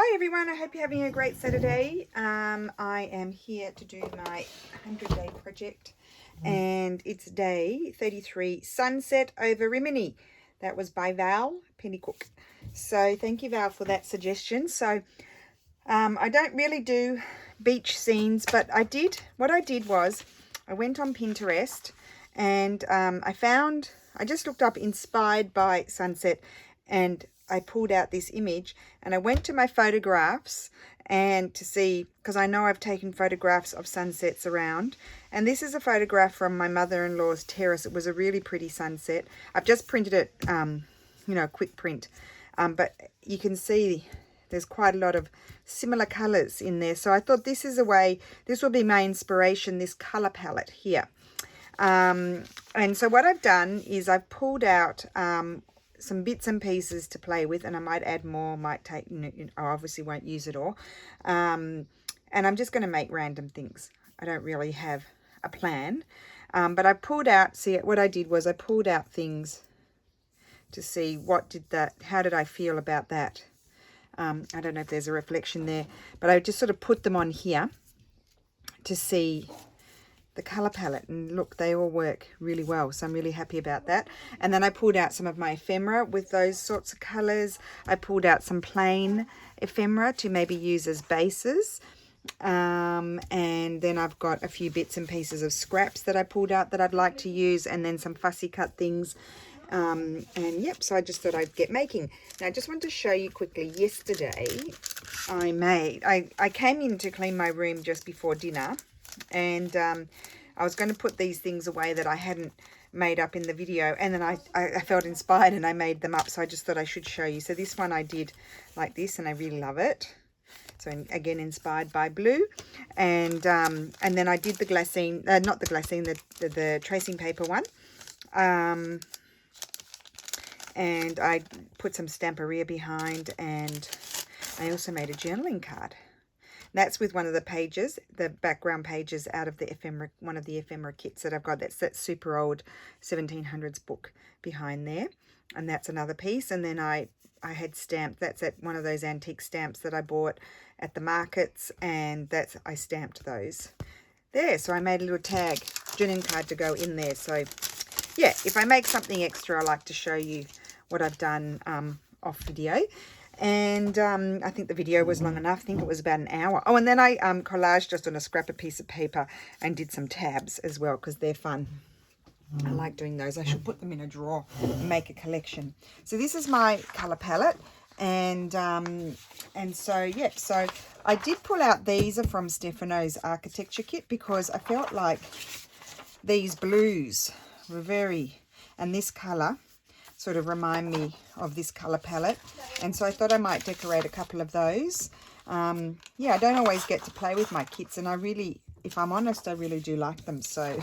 Hi everyone, I hope you're having a great Saturday. I am here to do my 100-day project and it's day 33, Sunset over Rimini. That was by Val Pennycook. So thank you, Val, for that suggestion. So I don't really do beach scenes, but what I did was I went on Pinterest and I just looked up inspired by sunset and I pulled out this image and I went to my photographs and to see, because I know I've taken photographs of sunsets around, and this is a photograph from my mother-in-law's terrace. It was a really pretty sunset. I've just printed it, quick print, but you can see there's quite a lot of similar colors in there. So I thought this will be my inspiration, this color palette here. And so what I've done is I've pulled out some bits and pieces to play with, and I might add more, I obviously won't use it all. And I'm just going to make random things. I don't really have a plan. But I pulled out, what I did was I pulled out things to see how did I feel about that. I don't know if there's a reflection there, but I just sort of put them on here to see the color palette, and look, they all work really well, so I'm really happy about that. And then I pulled out some of my ephemera with those sorts of colors. I pulled out some plain ephemera to maybe use as bases, and then I've got a few bits and pieces of scraps that I pulled out that I'd like to use, and then some fussy cut things. And yep, so I just thought I'd get making. Now I just want to show you quickly, yesterday I came in to clean my room just before dinner, and I was going to put these things away that I hadn't made up in the video, and then I felt inspired and I made them up, so I just thought I should show you. So this one I did like this and I really love it. So again, inspired by blue, and then I did the glassine, not the glassine, the tracing paper one, and I put some Stamperia behind, and I also made a journaling card. That's with one of the pages, the background pages out of the ephemera, one of the ephemera kits that I've got. That's that super old 1700s book behind there. And that's another piece. And then I had stamped, that's at one of those antique stamps that I bought at the markets. And I stamped those there. So I made a little tag, journaling card to go in there. So yeah, if I make something extra, I like to show you what I've done off video. And I think the video was long enough. I think it was about an hour. Oh, and then I collaged just on a scrap piece of paper and did some tabs as well, because they're fun. I like doing those. I should put them in a drawer and make a collection. So this is my color palette, and so yep. So I did pull out, these are from Stefano's architecture kit, because I felt like these blues were and this color sort of remind me of this color palette, and so I thought I might decorate a couple of those. Yeah, I don't always get to play with my kits, and if I'm honest, I really do like them. So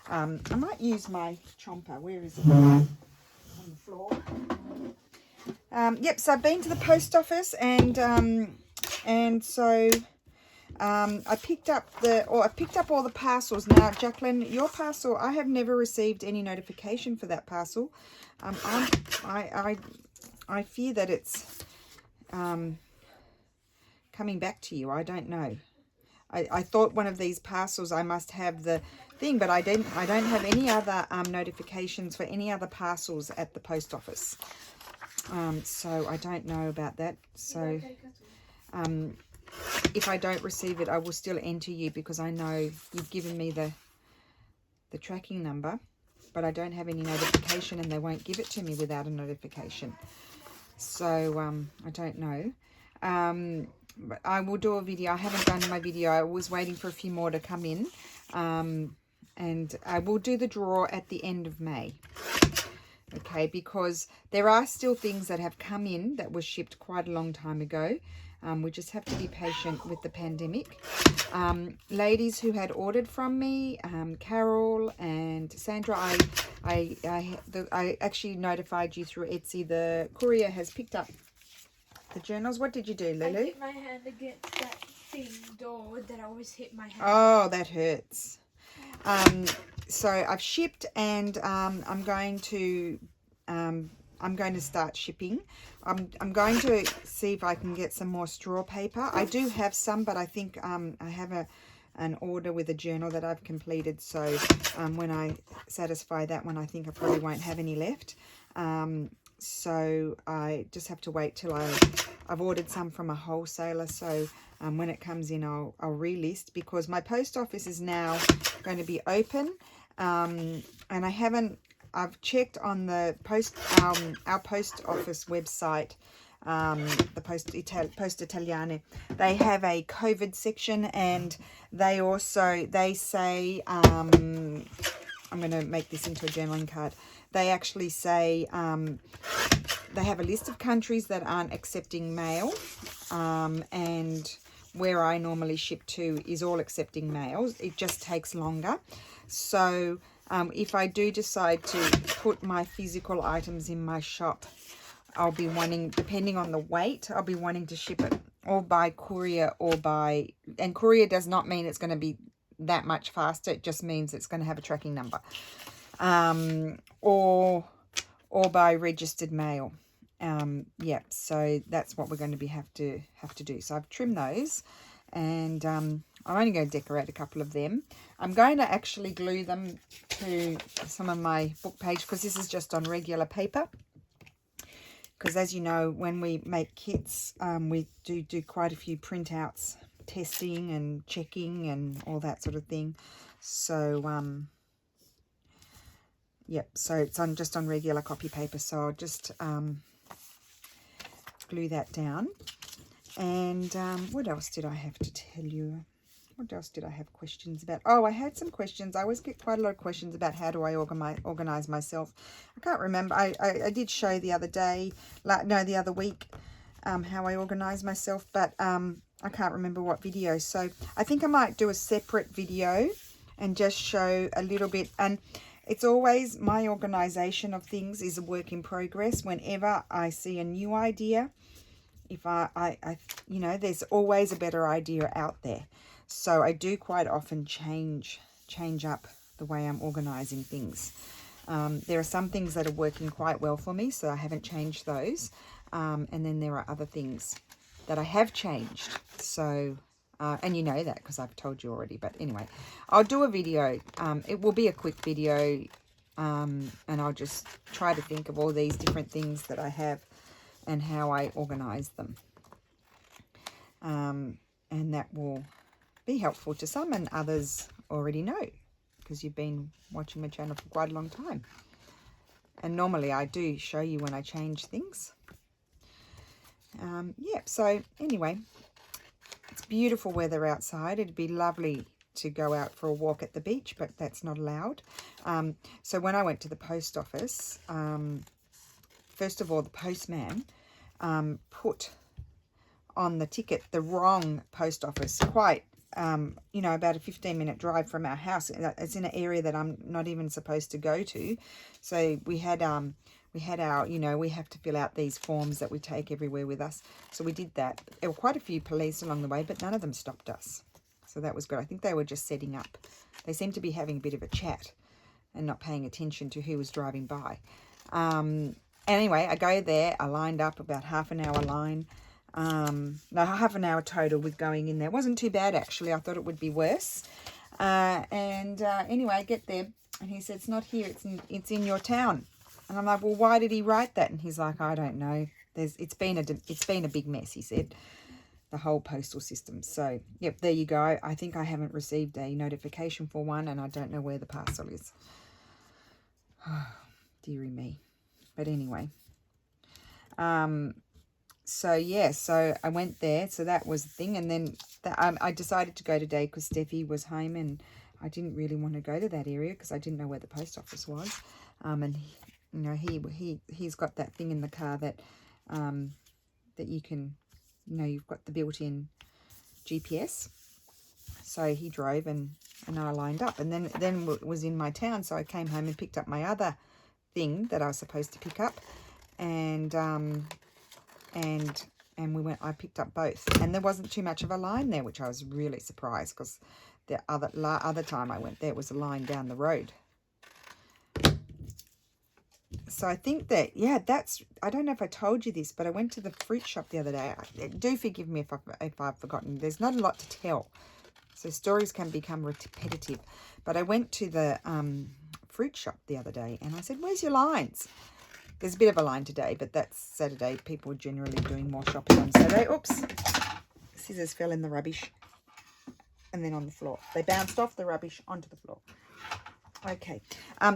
I might use my chomper. Where is it? On the floor. Yep, so I've been to the post office, and so I picked up all the parcels. Now, Jacqueline, your parcel, I have never received any notification for that parcel. I fear that it's coming back to you. I don't know. I thought one of these parcels I must have the thing, but I don't have any other notifications for any other parcels at the post office. So I don't know about that. So if I don't receive it, I will still enter you, because I know you've given me the tracking number, but I don't have any notification, and they won't give it to me without a notification. So I don't know. But I will do a video. I haven't done my video. I was waiting for a few more to come in. And I will do the draw at the end of May. Okay, because there are still things that have come in that were shipped quite a long time ago. We just have to be patient with the pandemic. Ladies who had ordered from me, Carol and Sandra, I actually notified you through Etsy. The courier has picked up the journals. What did you do, Lulu? I hit my hand against that thing door that I always hit my hand. Oh, that hurts. So I've shipped, and I'm going to I'm going to start shipping. I'm going to see if I can get some more straw paper. I do have some, but I think I have an order with a journal that I've completed. So when I satisfy that one, I think I probably won't have any left. So I just have to wait till I've ordered some from a wholesaler. So when it comes in, I'll relist, because my post office is now going to be open. And I've checked on the our post office website, the Post Italiane. They have a COVID section, and they say, I'm going to make this into a journaling card. They actually say they have a list of countries that aren't accepting mail, and where I normally ship to is all accepting mails. It just takes longer. So if I do decide to put my physical items in my shop, I'll be wanting, depending on the weight, I'll be wanting to ship it or by courier and courier does not mean it's going to be that much faster. It just means it's going to have a tracking number, or by registered mail. Yeah, so that's what we're going to have to do. So I've trimmed those, and I'm only going to decorate a couple of them. I'm going to actually glue them to some of my book page, because this is just on regular paper. Because as you know, when we make kits, we do quite a few printouts, testing and checking and all that sort of thing. So yep, so it's just on regular copy paper. So I'll just glue that down. And what else did I have to tell you? What else did I have questions about? Oh, I had some questions. I always get quite a lot of questions about how do I organize myself. I can't remember. I did show the other day, the other week, how I organize myself, but I can't remember what video. So I think I might do a separate video and just show a little bit. And it's always, my organization of things is a work in progress. Whenever I see a new idea, if I there's always a better idea out there. So I do quite often change up the way I'm organizing things. There are some things that are working quite well for me, so I haven't changed those. And then there are other things that I have changed. So, and you know that because I've told you already. But anyway, I'll do a video. It will be a quick video, and I'll just try to think of all these different things that I have and how I organize them. And that will be helpful to some, and others already know because you've been watching my channel for quite a long time. And normally I do show you when I change things. Yeah, so anyway, it's beautiful weather outside. It'd be lovely to go out for a walk at the beach, but that's not allowed. So when I went to the post office, first of all, the postman put on the ticket the wrong post office, quite about a 15-minute drive from our house. It's in an area that I'm not even supposed to go to. So we had our, we have to fill out these forms that we take everywhere with us. So we did that. There were quite a few police along the way, but none of them stopped us. So that was good. I think they were just setting up. They seemed to be having a bit of a chat and not paying attention to who was driving by. Anyway, I go there. I lined up about half an hour line. No, half an hour total with going in there. It wasn't too bad, actually. I thought it would be worse. Anyway, I get there, and he said, it's not here. It's in your town. And I'm like, well, why did he write that? And he's like, I don't know. It's been a big mess, he said, the whole postal system. So, yep, there you go. I think I haven't received a notification for one, and I don't know where the parcel is. Oh, dearie me. But anyway. So, yeah, so I went there. So that was the thing. And then I decided to go today because Steffi was home, and I didn't really want to go to that area because I didn't know where the post office was. And, he's got that thing in the car that that you can, you've got the built-in GPS. So he drove and I lined up. And then was in my town. So I came home and picked up my other thing that I was supposed to pick up. And I picked up both, and there wasn't too much of a line there, which I was really surprised because the other time I went there was a line down the road. So I think that, yeah, I don't know if I told you this, but I went to the fruit shop the other day. Do forgive me if I've forgotten. There's not a lot to tell, so stories can become repetitive. But I went to the fruit shop the other day, and I said, where's your lines? There's a bit of a line today, but that's Saturday. People are generally doing more shopping on Saturday. Oops. Scissors fell in the rubbish and then on the floor. They bounced off the rubbish onto the floor. Okay.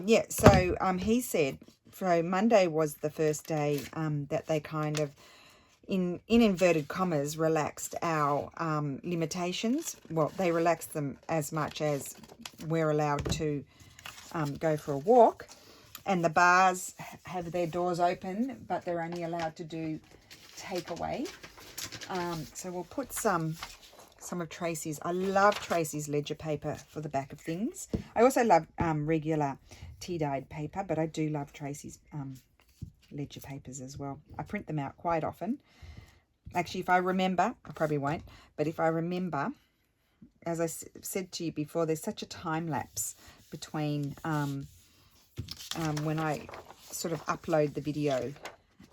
Yeah, so he said, so Monday was the first day that they kind of, in inverted commas, relaxed our limitations. Well, they relaxed them as much as we're allowed to go for a walk. And the bars have their doors open, but they're only allowed to do takeaway. So we'll put some of Tracy's. I love Tracy's ledger paper for the back of things. I also love regular tea-dyed paper, but I do love Tracy's ledger papers as well. I print them out quite often. Actually, if I remember, I probably won't, but if I remember, as I said to you before, there's such a time lapse between when I sort of upload the video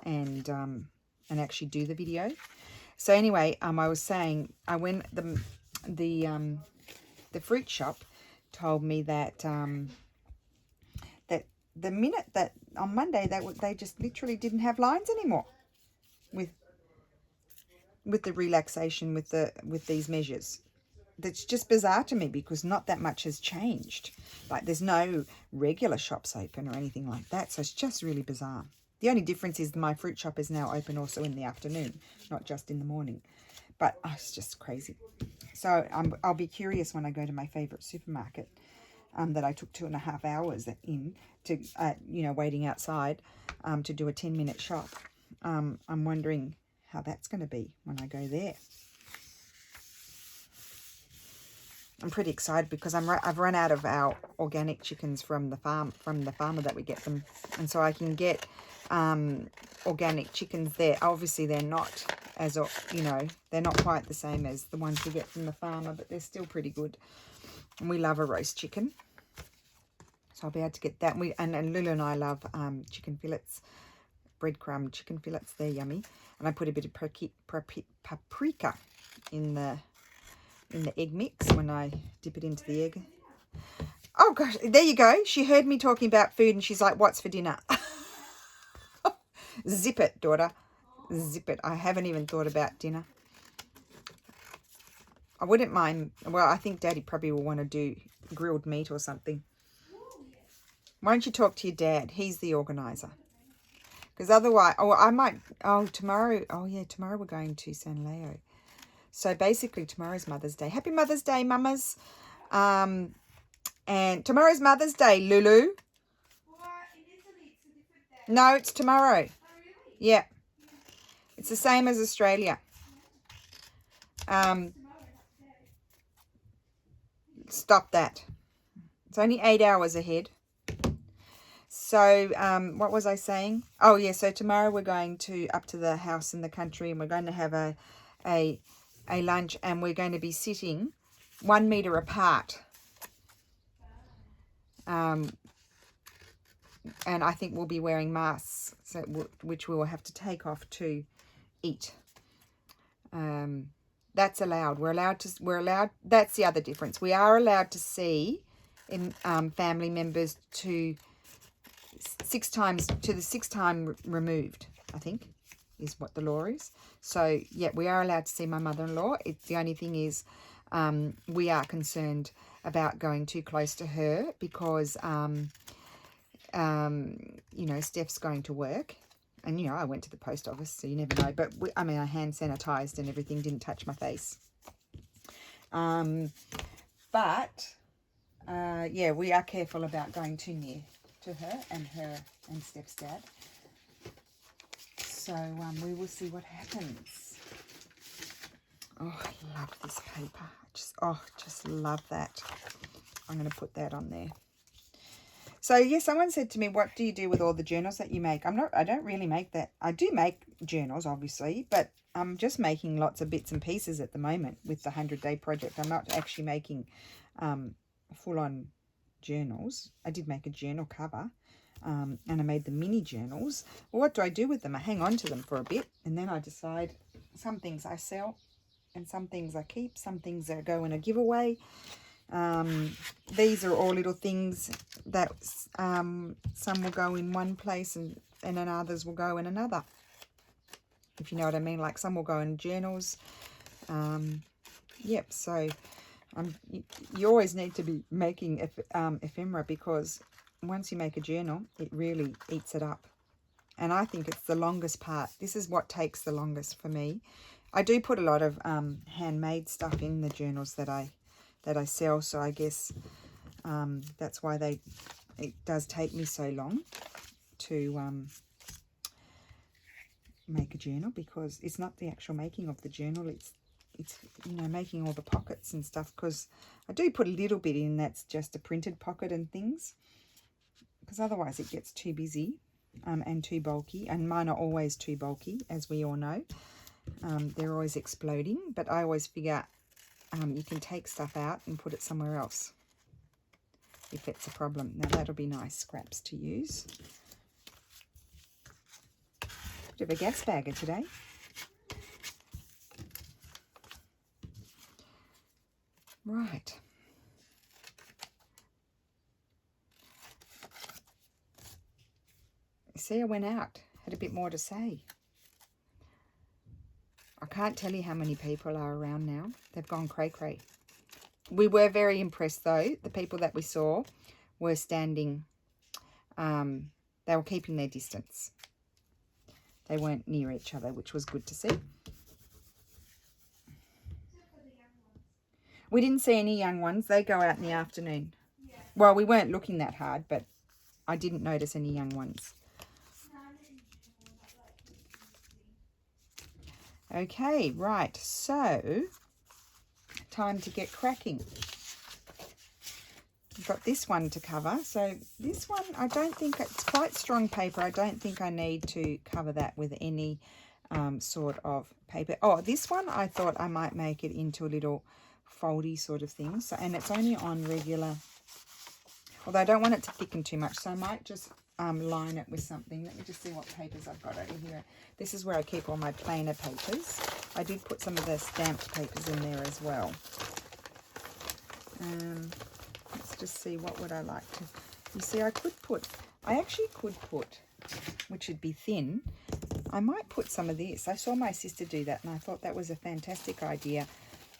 and actually do the video. So anyway, I was saying, the fruit shop told me that that the minute that on Monday they just literally didn't have lines anymore with the relaxation with these measures. That's just bizarre to me because not that much has changed. Like there's no regular shops open or anything like that. So it's just really bizarre. The only difference is my fruit shop is now open also in the afternoon, not just in the morning. But it's just crazy. So I'll be curious when I go to my favourite supermarket that I took 2.5 hours in to, waiting outside to do a 10-minute shop. I'm wondering how that's going to be when I go there. I'm pretty excited because I've run out of our organic chickens from the farmer that we get them, and so I can get organic chickens there. Obviously, they're not they're not quite the same as the ones we get from the farmer, but they're still pretty good. And we love a roast chicken, so I'll be able to get that. And Lulu and I love chicken fillets, breadcrumb chicken fillets. They're yummy, and I put a bit of paprika in the egg mix when I dip it into the egg. Oh gosh, there you go. She heard me talking about food and she's like, what's for dinner? Zip it, daughter. Zip it. I haven't even thought about dinner. I wouldn't mind. Well, I think Daddy probably will want to do grilled meat or something. Why don't you talk to your dad? He's the organizer. Because otherwise, tomorrow we're going to San Leo. So basically tomorrow's Mother's Day. Happy Mother's Day, mamas. And tomorrow's Mother's Day, Lulu. Well, in Italy, it's a different day. No, it's tomorrow. Oh, really? Yeah. It's the same as Australia. Stop that. It's only 8 hours ahead. So what was I saying? Oh, yeah. So tomorrow we're going up to the house in the country and we're going to have a lunch, and we're going to be sitting 1 meter apart. And I think we'll be wearing masks, which we will have to take off to eat. That's allowed. We're allowed. That's the other difference. We are allowed to see family members to 6 times, to the 6th time removed, I think, is what the law is. So, yeah, we are allowed to see my mother-in-law. The only thing is we are concerned about going too close to her because, Steph's going to work. And, I went to the post office, so you never know. But, I hand sanitised and everything, didn't touch my face. We are careful about going too near to her and Steph's dad. So we will see what happens. Oh, I love this paper. Just love that. I'm going to put that on there. So, yeah, someone said to me, what do you do with all the journals that you make? I don't really make that. I do make journals, obviously, but I'm just making lots of bits and pieces at the moment with the 100-day project. I'm not actually making full-on journals. I did make a journal cover. and I made the mini journals. Well, what do I do with them? I hang on to them for a bit, and then I decide some things I sell and some things I keep, some things that go in a giveaway. These are all little things that some will go in one place and then others will go in another, if you know what I mean. Like some will go in journals. Yep, so you always need to be making ephemera, because once you make a journal, it really eats it up. And I think it's the longest part. This is what takes the longest for me. I do put a lot of handmade stuff in the journals that I sell, so I guess that's why it does take me so long to make a journal, because it's not the actual making of the journal, it's you know, making all the pockets and stuff, because I do put a little bit in that's just a printed pocket and things, because otherwise it gets too busy and too bulky, and mine are always too bulky, as we all know. They're always exploding, but I always figure you can take stuff out and put it somewhere else if it's a problem. Now that'll be nice scraps to use. Bit of a gas bagger today. Right. See, I went out, had a bit more to say. I can't tell you how many people are around now. They've gone cray-cray. We were very impressed, though. The people that we saw were standing, they were keeping their distance. They weren't near each other, which was good to see. We didn't see any young ones. They go out in the afternoon. Yeah. Well, we weren't looking that hard, but I didn't notice any young ones. Okay, right. So, time to get cracking. I've got this one to cover. So this one, I don't think, it's quite strong paper. I don't think I need to cover that with any sort of paper. Oh, this one, I thought I might make it into a little foldy sort of thing. So, and it's only on regular, although I don't want it to thicken too much, so I might just line it with something. Let me just see what papers I've got over here. This is where I keep all my plainer papers. I did put some of the stamped papers in there as well. Let's just see, what would I like to, you see, I actually could put, which would be thin, I might put some of this. I saw my sister do that and I thought that was a fantastic idea.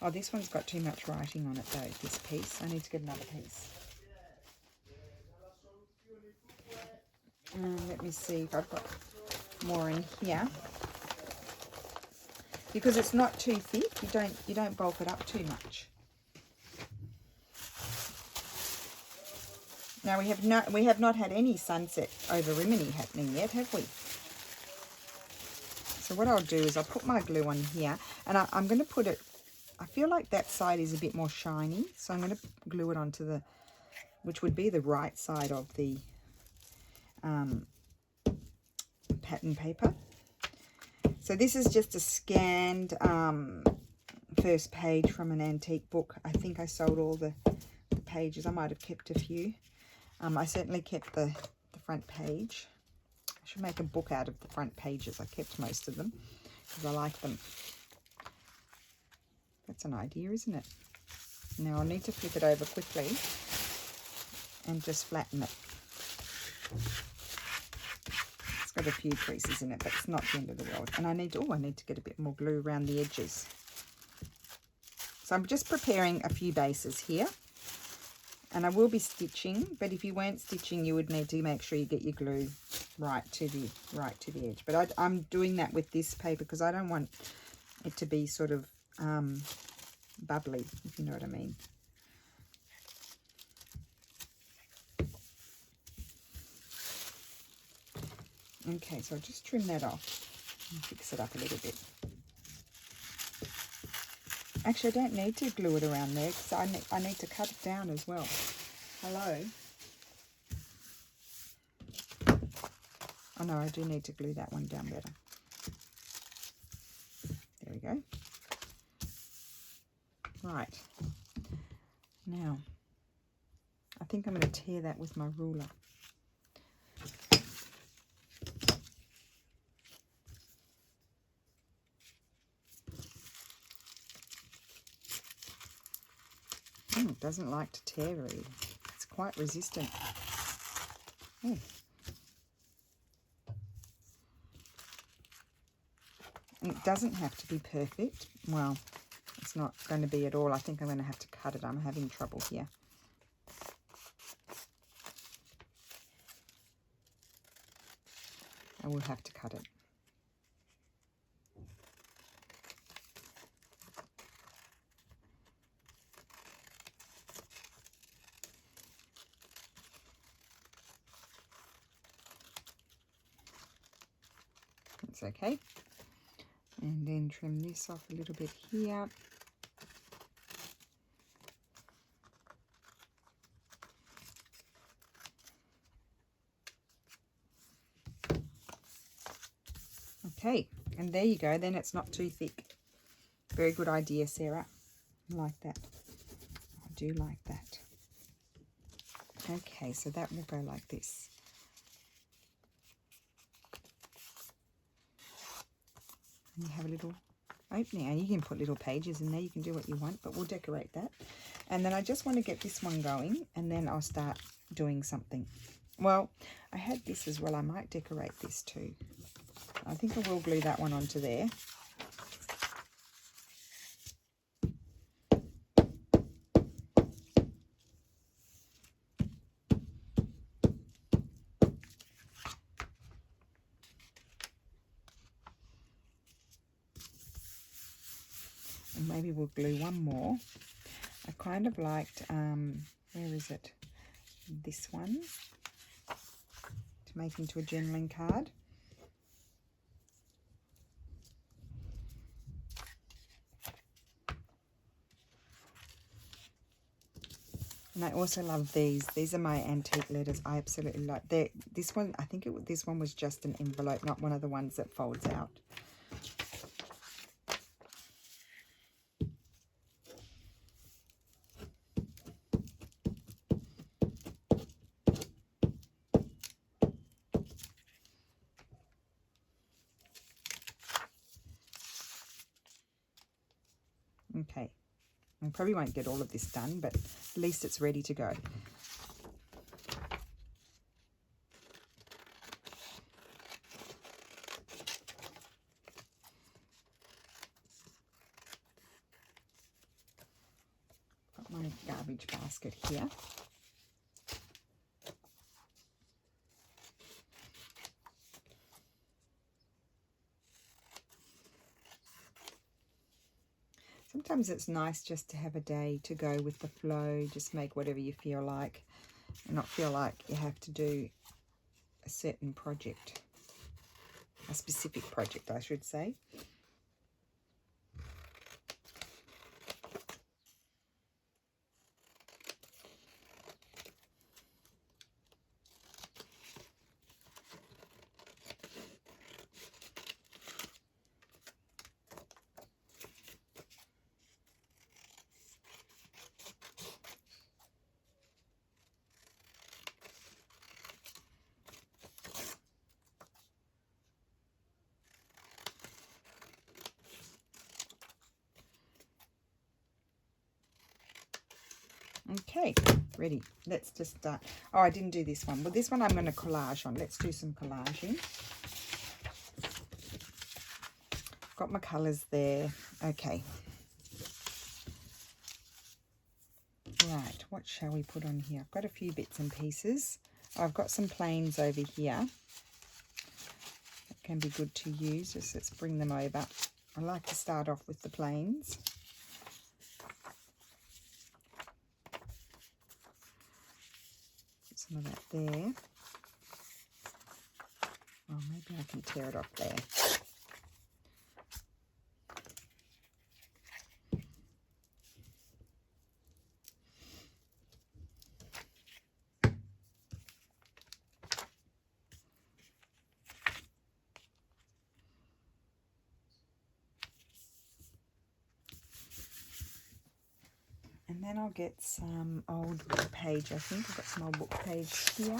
Oh, this one's got too much writing on it though, this piece. I need to get another piece. Let me see if I've got more in here. Because it's not too thick, you don't bulk it up too much. Now we have not had any sunset over Rimini happening yet, have we? So what I'll do is I'll put my glue on here, and I'm going to put it, I feel like that side is a bit more shiny, so I'm going to glue it onto the, which would be the right side of the pattern paper. So this is just a scanned first page from an antique book. I think I sold all the pages. I might have kept a few. I certainly kept the front page. I should make a book out of the front pages. I kept most of them because I like them. That's an idea, isn't it? Now I'll need to flip it over quickly and just flatten it. It's got a few creases in it, but it's not the end of the world. And I need to get a bit more glue around the edges. So I'm just preparing a few bases here. And I will be stitching, but if you weren't stitching, you would need to make sure you get your glue right to the edge. But I'm doing that with this paper because I don't want it to be sort of bubbly, if you know what I mean. Okay, so I'll just trim that off and fix it up a little bit. Actually, I don't need to glue it around there because I need to cut it down as well. Hello. Oh no, I do need to glue that one down better. There we go. Right. Now, I think I'm going to tear that with my ruler. It doesn't like to tear very. It's quite resistant. Oh. It doesn't have to be perfect. Well, it's not going to be at all. I think I'm going to have to cut it. I'm having trouble here. I will have to cut it. It's okay. And then trim this off a little bit here. Okay, and there you go. Then it's not too thick. Very good idea, Sarah. I like that. I do like that. Okay, so that will go like this. And you have a little opening, and you can put little pages in there. You can do what you want, but we'll decorate that. And then I just want to get this one going, and then I'll start doing something. Well, I had this as well. I might decorate this too. I think I will glue that one onto there. And maybe we'll glue one more. I kind of liked, where is it? This one, to make into a journaling card. And I also love these. These are my antique letters. I absolutely like this one. I think this one was just an envelope, not one of the ones that folds out. Okay, I probably won't get all of this done, but at least it's ready to go. Got my garbage basket here. Sometimes it's nice just to have a day to go with the flow, just make whatever you feel like, and not feel like you have to do a certain project, a specific project, I should say. Okay, ready. Let's just start. Oh, I didn't do this one. Well, this one I'm going to collage on. Let's do some collaging. Got my colours there. Okay. Right, what shall we put on here? I've got a few bits and pieces. I've got some planes over here. That can be good to use. Just let's bring them over. I like to start off with the planes. Some of that there. Oh, maybe I can tear it off there. And then I'll get some old book page. I think I've got some old book page here.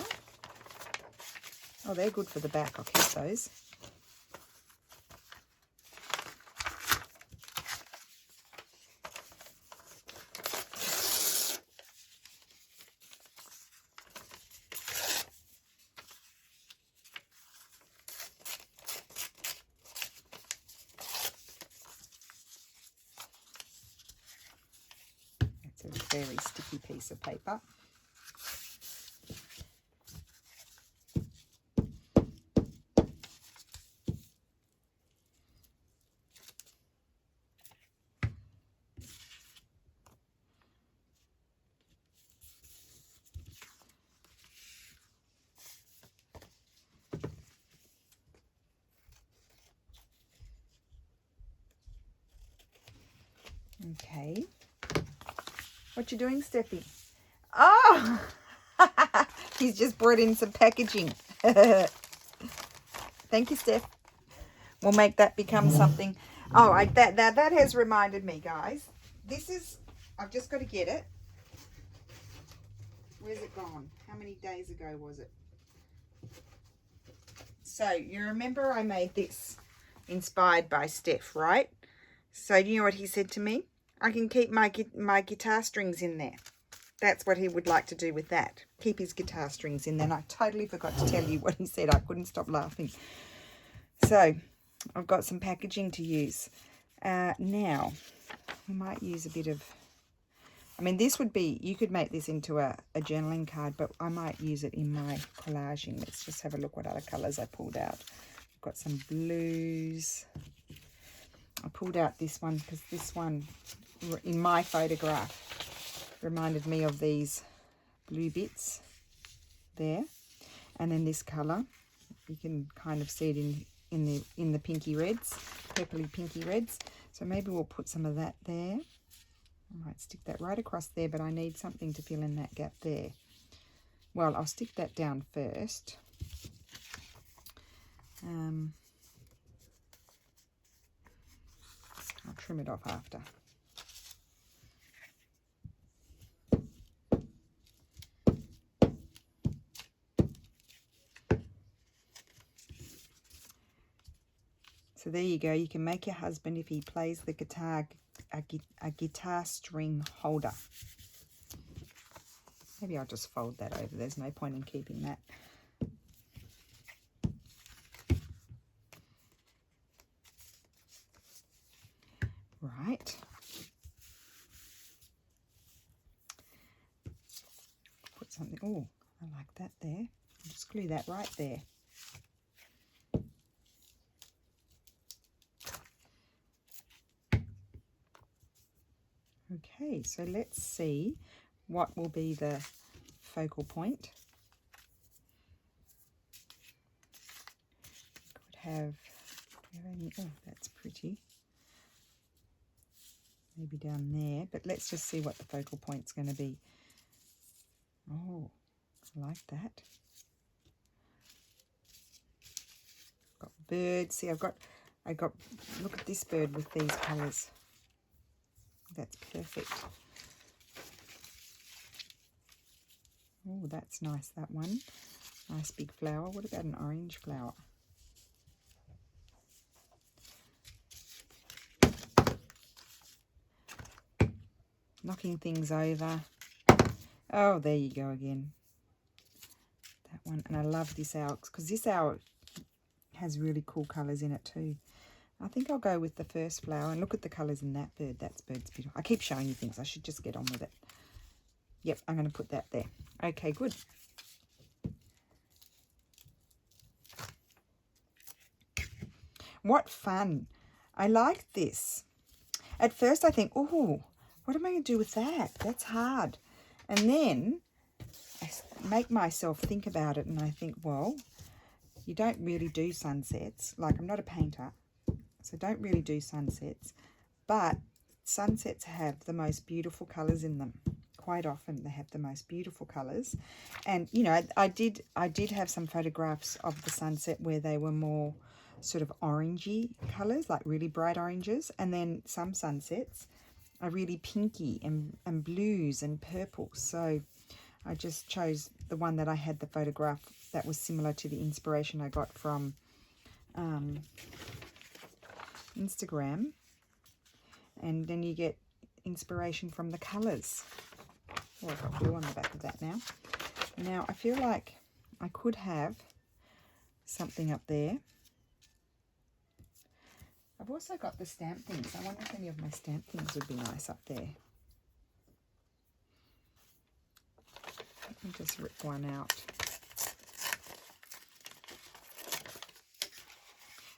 Oh, they're good for the back. I'll keep those. very sticky piece of paper. Okay. What you doing, Steffi? Oh! He's just brought in some packaging. Thank you, Steph. We'll make that become something. Oh, that has reminded me, guys. This is, I've just got to get it. Where's it gone? How many days ago was it? So, you remember I made this inspired by Steph, right? So, do you know what he said to me? I can keep my guitar strings in there. That's what he would like to do with that. Keep his guitar strings in there. And I totally forgot to tell you what he said. I couldn't stop laughing. So, I've got some packaging to use. Now, we might use a bit of... I mean, this would be... You could make this into a journaling card, but I might use it in my collaging. Let's just have a look what other colours I pulled out. I've got some blues. I pulled out this one because this one, in my photograph, reminded me of these blue bits there. And then this colour, you can kind of see it in the pinky reds, purpley pinky reds. So maybe we'll put some of that there. I might stick that right across there, but I need something to fill in that gap there. Well, I'll stick that down first. I'll trim it off after. So there you go. You can make your husband, if he plays the guitar, a guitar string holder. Maybe I'll just fold that over. There's no point in keeping that. Right. Put something. Oh, I like that there. I'll just glue that right there. Okay, so let's see what will be the focal point. Could have, oh, that's pretty. Maybe down there, but let's just see what the focal point's going to be. Oh, I like that. Got birds. See, I got, look at this bird with these colours. That's perfect. Oh, that's nice, that one. Nice big flower. What about an orange flower? Knocking things over. Oh, there you go again. That one. And I love this owl, because this owl has really cool colours in it too. I think I'll go with the first flower. And look at the colours in that bird. That bird's beautiful. I keep showing you things. I should just get on with it. Yep, I'm going to put that there. Okay, good. What fun. I like this. At first I think, oh, what am I going to do with that? That's hard. And then I make myself think about it and I think, well, you don't really do sunsets. Like, I'm not a painter, so don't really do sunsets. But sunsets have the most beautiful colours in them. Quite often they have the most beautiful colours. And, you know, I did have some photographs of the sunset where they were more sort of orangey colours, like really bright oranges. And then some sunsets are really pinky and blues and purple. So I just chose the one that I had the photograph that was similar to the inspiration I got from Instagram. And then you get inspiration from the colours. Oh, I've got blue on the back of that now. Now, I feel like I could have something up there. I've also got the stamp things. I wonder if any of my stamp things would be nice up there. me just rip one out.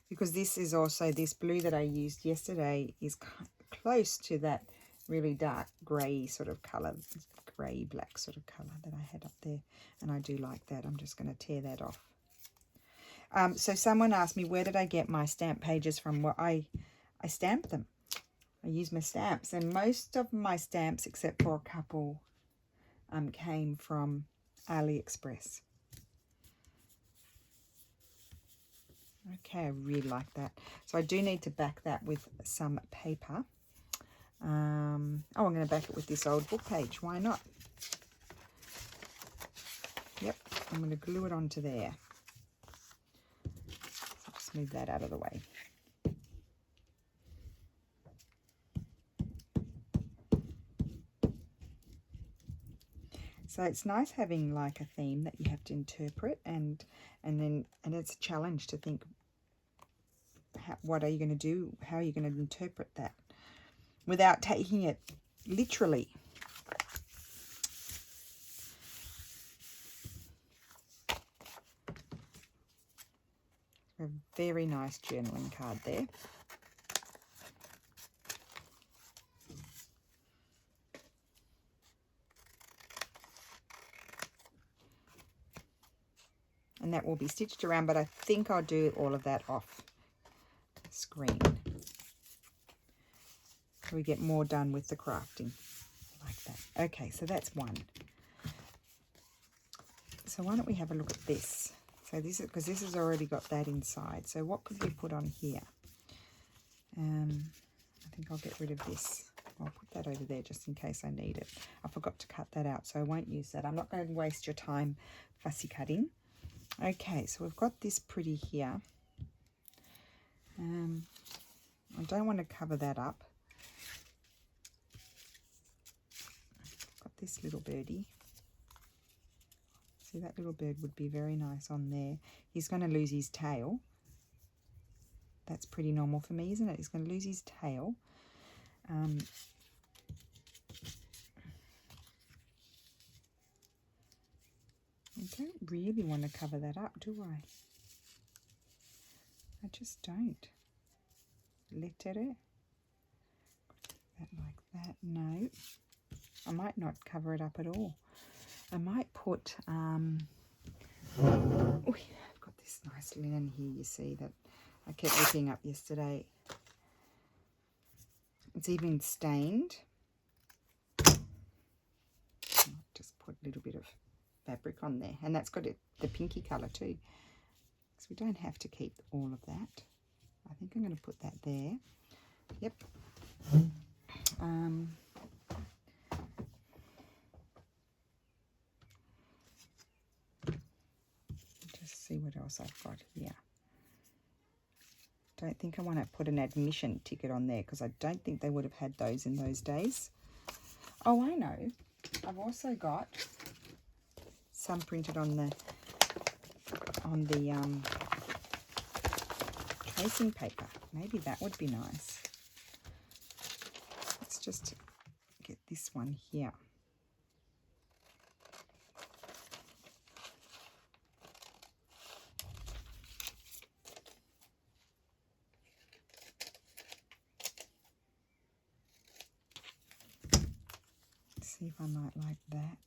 Because this is also, this blue that I used yesterday is close to that really dark grey sort of colour, grey black sort of colour that I had up there, and I do like that. I'm just going to tear that off. So someone asked me, where did I get my stamp pages from? Well, I stamp them. I use my stamps, and most of my stamps, except for a couple, came from AliExpress. Okay, I really like that. So I do need to back that with some paper. Oh, I'm going to back it with this old book page. Why not? Yep, I'm going to glue it onto there. So just move that out of the way. So it's nice having like a theme that you have to interpret, and it's a challenge to think, what are you going to do? How are you going to interpret that without taking it literally? A very nice journaling card there. And that will be stitched around, but I think I'll do all of that off screen. So we get more done with the crafting like that. Okay, so that's one. So why don't we have a look at this? So this is, because this has already got that inside. So what could we put on here? I think I'll get rid of this. I'll put that over there just in case I need it. I forgot to cut that out, so I won't use that. I'm not going to waste your time fussy cutting. Okay, so we've got this pretty here. I don't want to cover that up. Got this little birdie. See, that little bird would be very nice on there. He's going to lose his tail. That's pretty normal for me, isn't it? He's going to lose his tail. I don't really want to cover that up, do I? I just don't. Lettere. That like that. No. I might not cover it up at all. I might put, oh, I've got this nice linen here, you see, that I kept looking up yesterday. It's even stained. I'll just put a little bit of fabric on there, and that's got the pinky colour too, so we don't have to keep all of that. I think I'm going to put that there. Yep. Just see what else I've got here. Don't think I want to put an admission ticket on there, because I don't think they would have had those in those days. Oh, I know. I've also got some printed on the tracing paper. Maybe that would be nice. Let's just get this one here. See if I might like that.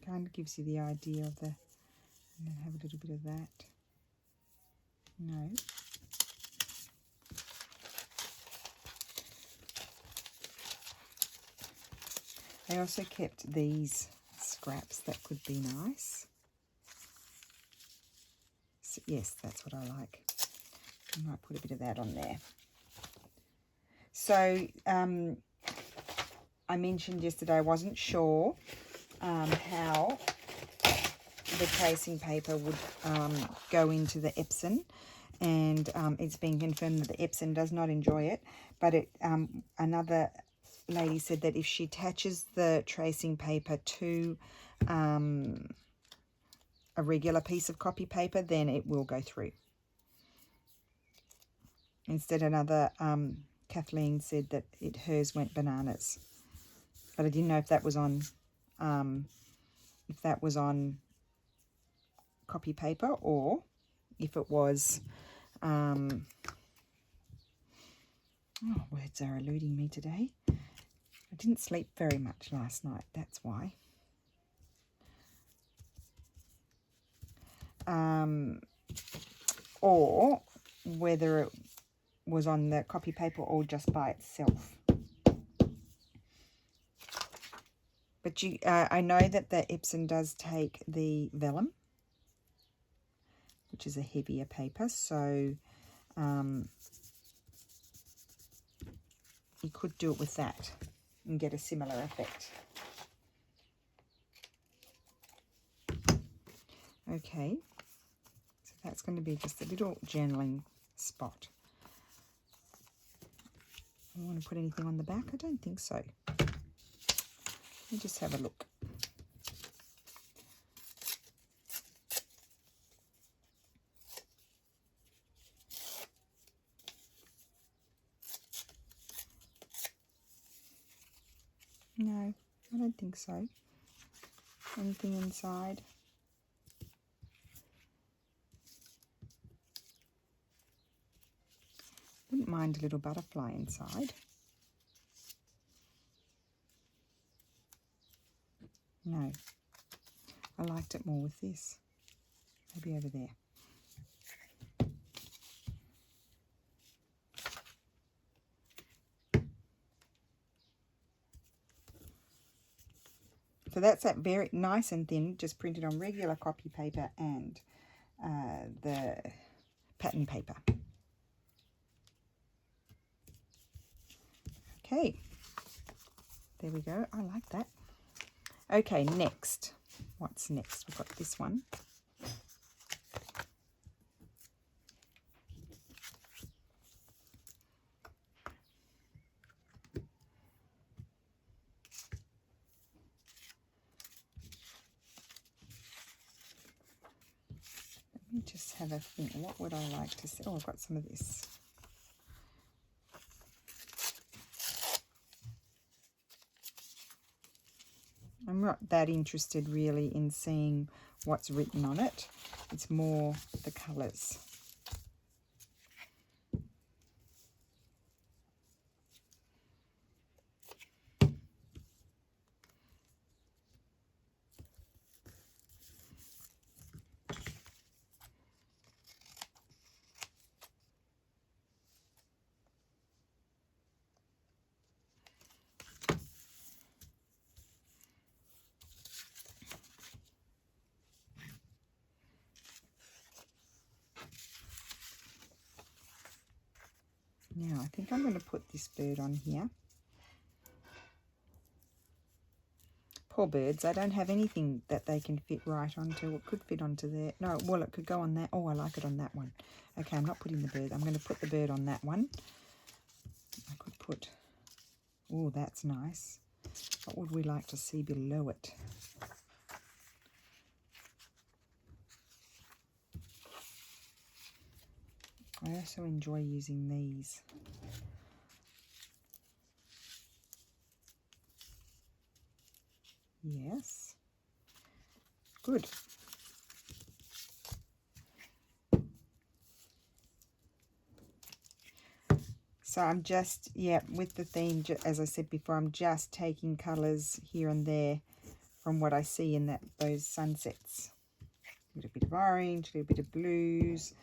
Kind of gives you the idea of the, and then have a little bit of that. No. I also kept these scraps that could be nice. So, yes, that's what I like. I might put a bit of that on there. So I mentioned yesterday I wasn't sure how the tracing paper would go into the Epson, and it's been confirmed that the Epson does not enjoy it, but another lady said that if she attaches the tracing paper to a regular piece of copy paper, then it will go through. Instead, another Kathleen said that hers went bananas. but I didn't know if that was on copy paper or if it was oh, words are eluding me today. I didn't sleep very much last night, that's why. Or whether it was on the copy paper or just by itself. But I know that the Epson does take the vellum, which is a heavier paper, so you could do it with that and get a similar effect. Okay, so that's going to be just a little journaling spot. I want to put anything on the back? I don't think so. Let me just have a look. No, I don't think so. Anything inside? Wouldn't mind a little butterfly inside. No, I liked it more with this. Maybe over there. So that's that very nice and thin, just printed on regular copy paper and the pattern paper. Okay, there we go. I like that. Okay, next. What's next? We've got this one. Let me just have a think. What would I like to see? Oh, I've got some of this. I'm not that interested really in seeing what's written on it. It's more the colours. Now, I think I'm going to put this bird on here. Poor birds, they don't have anything that they can fit right onto. It could fit onto there. No, well, it could go on that. Oh, I like it on that one. Okay, I'm not putting the bird. I'm going to put the bird on that one. I could put... Oh, that's nice. What would we like to see below it? I also enjoy using these. Yes. Good. So I'm just, yeah, with the theme, as I said before, I'm just taking colours here and there from what I see in those sunsets. A little bit of orange, a little bit of blues,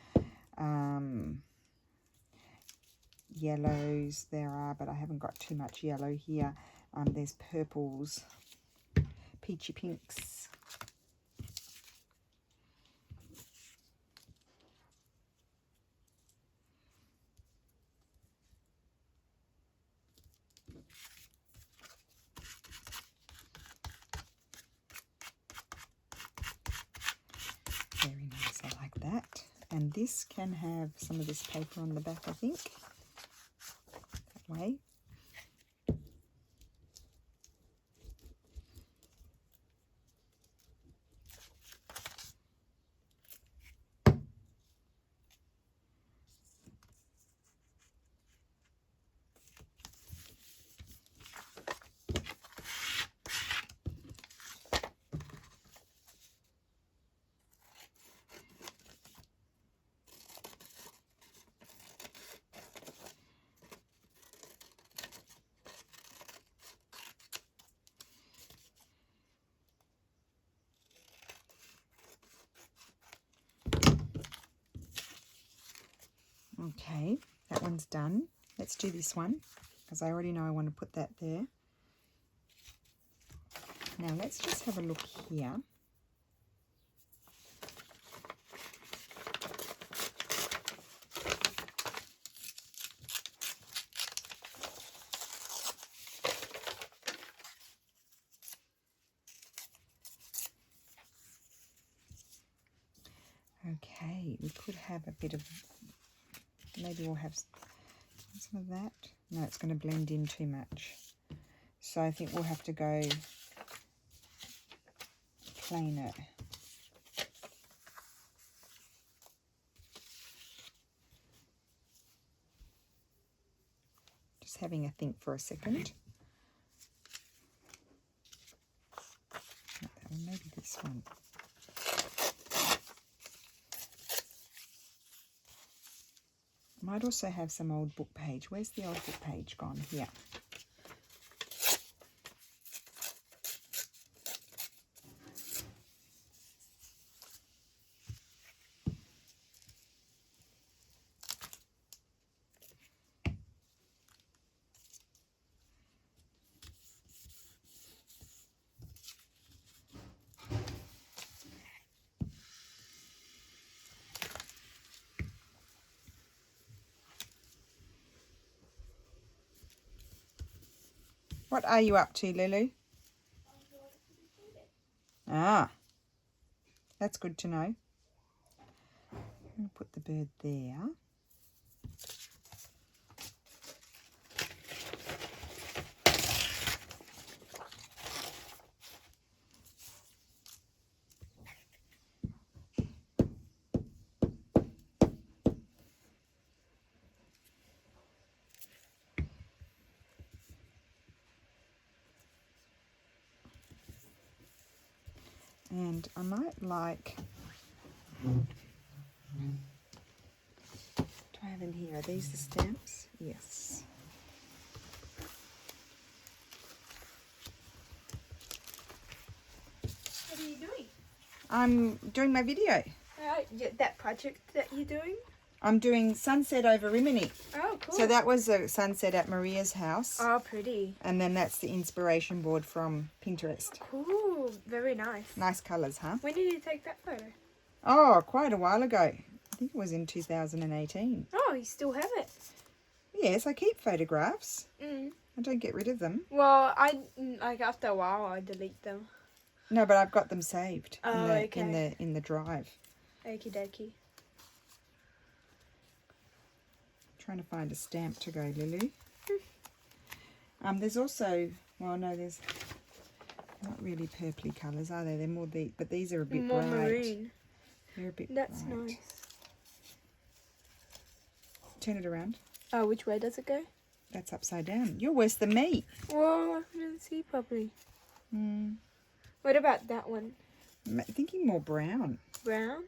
yellows there are, but I haven't got too much yellow here. There's purples, peachy pinks. Very nice, I like that. And this can have some of this paper on the back, I think. That way. done. Let's do this one, because I already know I want to put that there. Now let's just have a look here. Okay, we could have a bit of, maybe we'll have some of that. No, it's going to blend in too much. So I think we'll have to go plainer. Just having a think for a second. Not that one, maybe this one. Might also have some old book page. Where's the old book page gone? Here. What are you up to, Lulu? Ah, that's good to know. I'm going to put the bird there. And I might like, do I have in here, are these the stamps? Yes. What are you doing? I'm doing my video. That project that you're doing? I'm doing sunset over Rimini. Oh, cool. So that was a sunset at Maria's house. Oh, pretty. And then that's the inspiration board from Pinterest. Cool. Very nice. Nice colours, huh? When did you take that photo? Oh, quite a while ago. I think it was in 2018. Oh, you still have it? Yes, I keep photographs. Mm. I don't get rid of them. Well, like after a while, I delete them. No, but I've got them saved Oh, okay. in the drive. Okie dokie. Trying to find a stamp to go, Lulu. There's also, well, no, there's not really purpley colours, are there? They're more the, but these are a bit More bright. maroon. They're a bit That's bright. nice. Turn it around. Oh, which way does it go? That's upside down. You're worse than me. Whoa, I couldn't see properly. What about that one? I'm thinking more brown. Brown?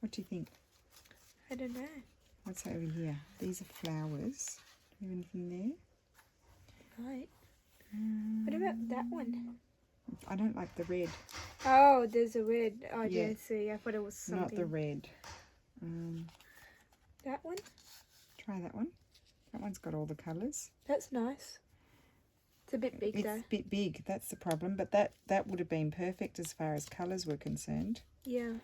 What do you think? I don't know. What's over here? These are flowers. Do you have anything there? Right. What about that one? I don't like the red. Oh, there's a red. Oh, Yeah. yeah, see, I thought it was something. Not the red. That one? Try that one. That one's got all the colours. That's nice. It's a bit big It's though. a bit big, that's the problem. But that would have been perfect as far as colours were concerned. Yeah.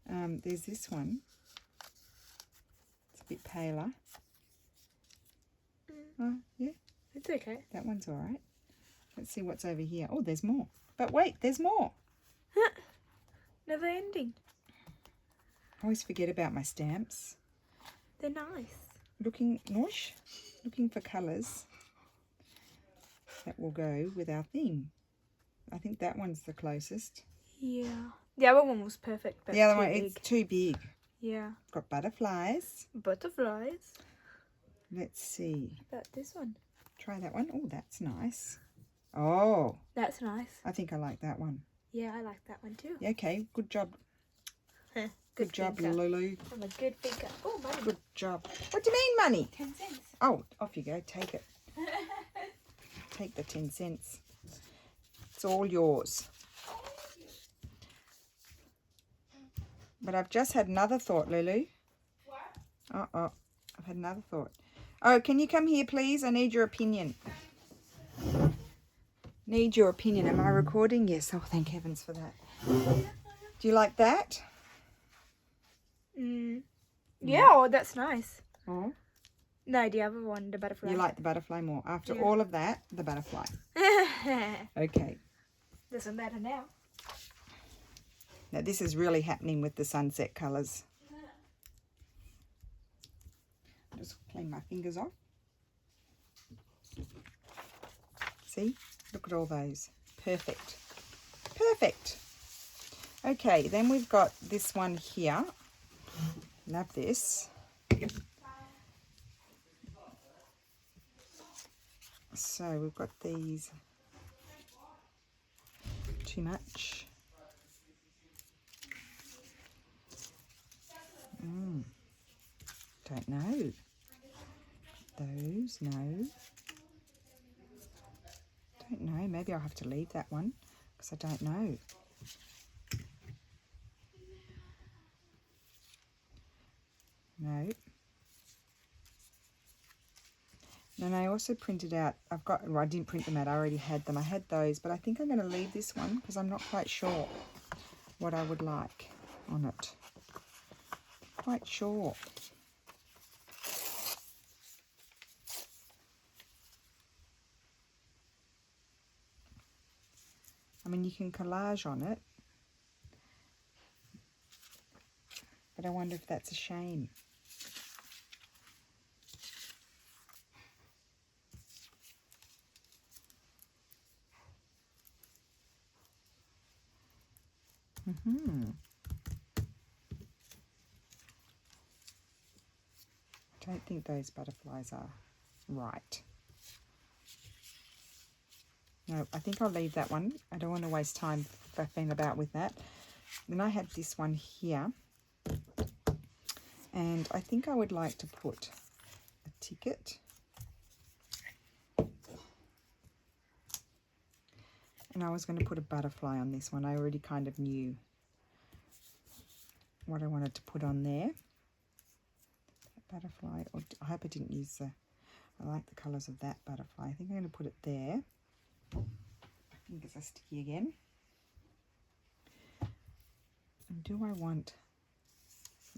There's this one. It's a bit paler. Oh, yeah, It's okay. that one's all right. Let's see what's over here. Oh, there's more. But wait, there's more. Never ending. I always forget about my stamps. They're nice. Looking for colours that will go with our theme. I think that one's the closest. Yeah. The other one was perfect, but The other too one, big. it's too big. Yeah. Got butterflies. Butterflies. Let's see. About this one. Try that one. Oh, that's nice. Oh, That's nice. I think I like that one. Yeah, I like that one too. Yeah, okay, good job. Good job, thinker. Lulu. I'm a good thinker. Oh, money. Good job. What do you mean, money? 10 cents. Oh, off you go. Take it. Take the 10 cents. It's all yours. But I've just had another thought, Lulu. What? Uh-oh. I've had another thought. Oh, can you come here, please? I need your opinion. Need your opinion. Am I recording? Yes. Oh, thank heavens for that. Do you like that? Yeah, oh, that's nice. Oh. No, the other one, the butterfly. You like the butterfly more. After Yeah. all of that, the butterfly. Okay. Doesn't matter now. Now, this is really happening with the sunset colours. Just clean my fingers off. See? Look at all those. Perfect. Perfect. Okay, then we've got this one here. Love this. So we've got these. Too much. Don't know. Those, no. Don't know. Maybe I'll have to leave that one because I don't know. No. And I also printed out, I didn't print them out, I already had them. I had those, but I think I'm going to leave this one because I'm not quite sure what I would like on it. Quite sure. I mean, you can collage on it, but I wonder if that's a shame. I don't think those butterflies are right. No, I think I'll leave that one. I don't want to waste time faffing about with that. Then I had this one here. And I think I would like to put a ticket. And I was going to put a butterfly on this one. I already kind of knew what I wanted to put on there. Butterfly. Or I hope I didn't use the... I like the colours of that butterfly. I think I'm going to put it there. My fingers are sticky again. And do I want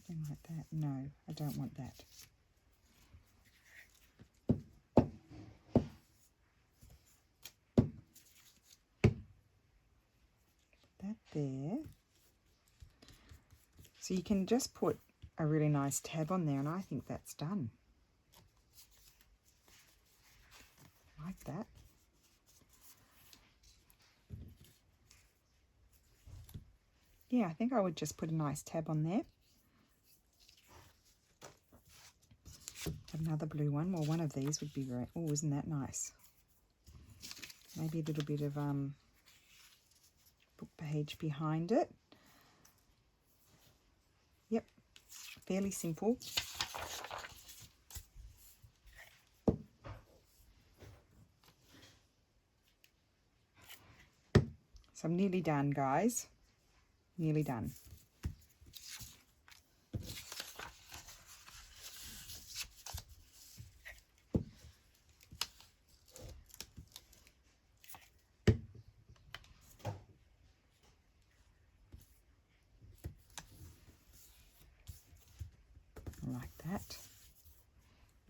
something like that? No, I don't want that. Put that there. So you can just put a really nice tab on there, and I think that's done. Like that. Yeah, I think I would just put a nice tab on there. Another blue one. Well, one of these would be very... Oh, isn't that nice? Maybe a little bit of book page behind it. Yep, fairly simple. So I'm nearly done, guys. Nearly done. Like that.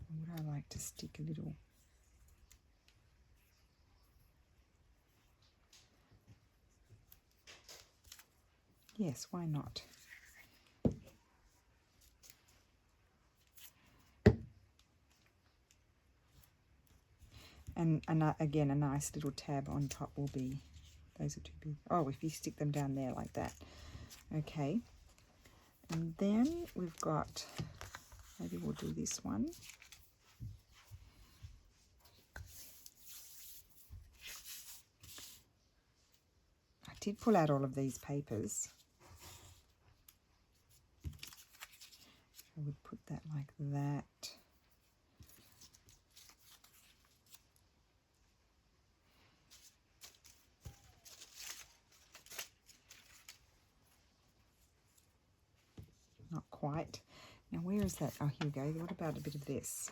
Would I like to stick a little? Yes, why not? And again, a nice little tab on top will be, those are too big. Oh, if you stick them down there like that. Okay. And then we've got, maybe we'll do this one. I did pull out all of these papers. I would put that like that. quite. Now where is that? Oh, here we go. What about a bit of this?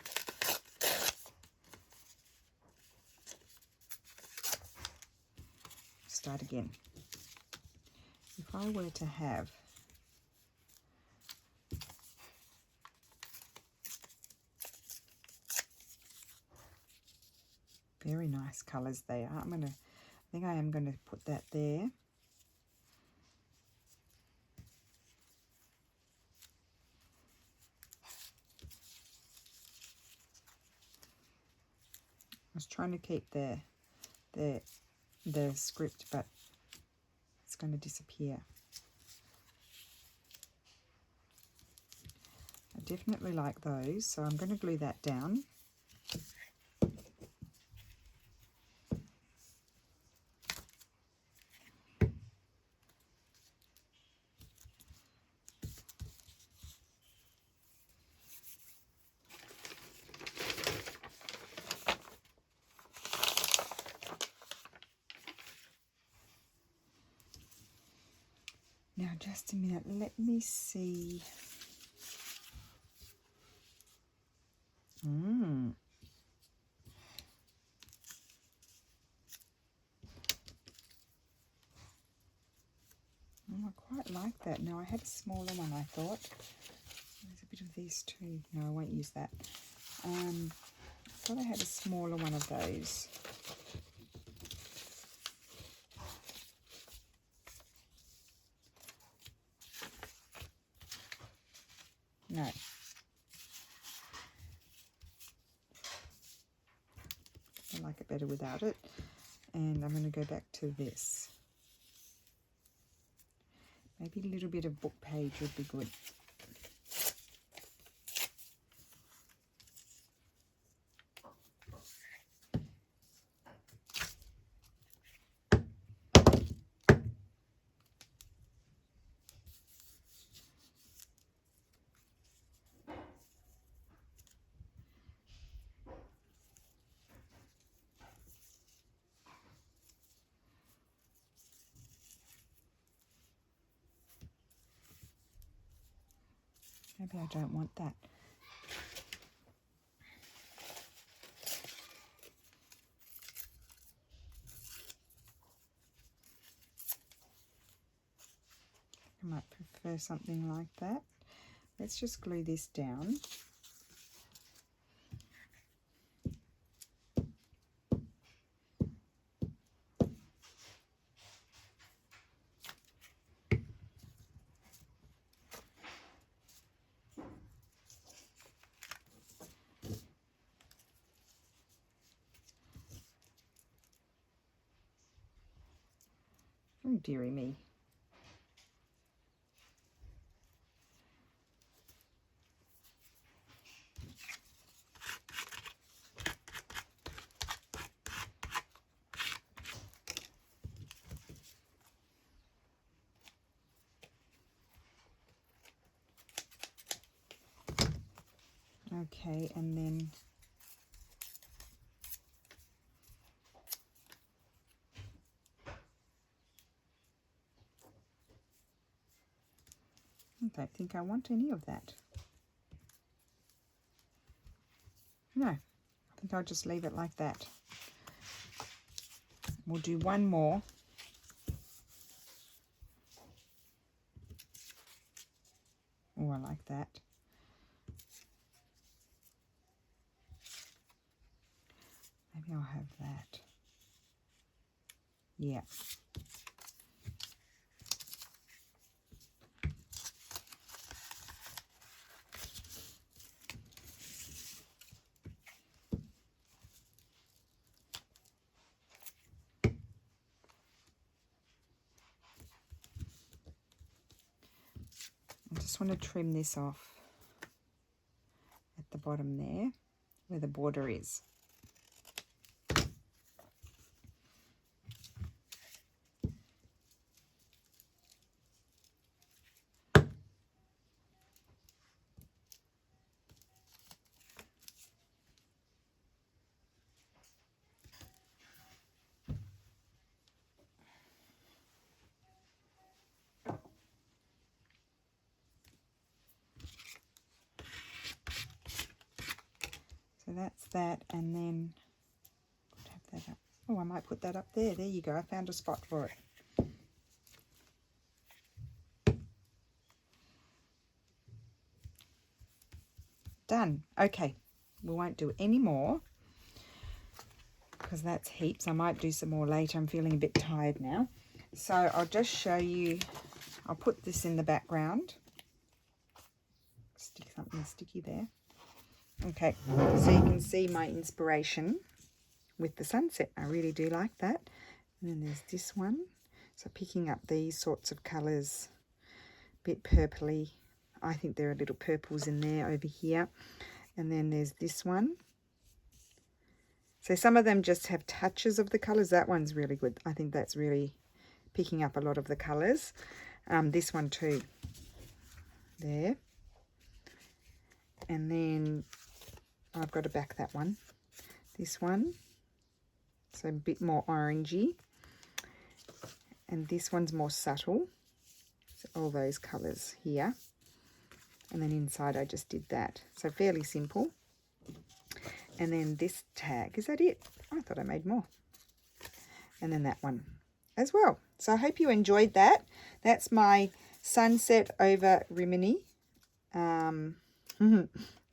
Start again. If I were to have very nice colours they are. I think I am going to put that there. I was trying to keep the script, but it's going to disappear. I definitely like those, so I'm going to glue that down. Now, just a minute, let me see. I quite like that. Now, I had a smaller one, I thought. There's a bit of these too. No, I won't use that. I thought I had a smaller one of those. No. I like it better without it. And I'm going to go back to this. Maybe a little bit of book page would be good. Maybe I don't want that. I might prefer something like that. Let's just glue this down. Oh, dearie me. Okay, and then I don't think I want any of that. No, I think I'll just leave it like that. We'll do one more. Oh, I like that. Maybe I'll have that. Yeah. I just want to trim this off at the bottom there, where the border is. that's that, and then have that up. Oh, I might put that up there. There you go. I found a spot for it. Done. Okay, we won't do any more because that's heaps. I might do some more later. I'm feeling a bit tired now. So I'll just show you. I'll put this in the background. Stick something sticky there. Okay, so you can see my inspiration with the sunset. I really do like that. And then there's this one. So picking up these sorts of colours, a bit purpley. I think there are little purples in there over here. And then there's this one. So some of them just have touches of the colours. That one's really good. I think that's really picking up a lot of the colours. This one too. There. And then I've got to back that one. This one. So a bit more orangey. And this one's more subtle. So all those colours here. And then inside I just did that. So fairly simple. And then this tag, is that it? I thought I made more. And then that one as well. So I hope you enjoyed that. That's my sunset over Rimini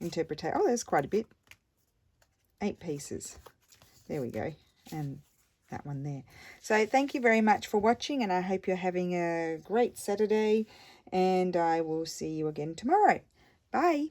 interpretation. Oh, there's quite a bit. 8 pieces. There we go. And that one there. So thank you very much for watching, and I hope you're having a great Saturday, and I will see you again tomorrow. Bye.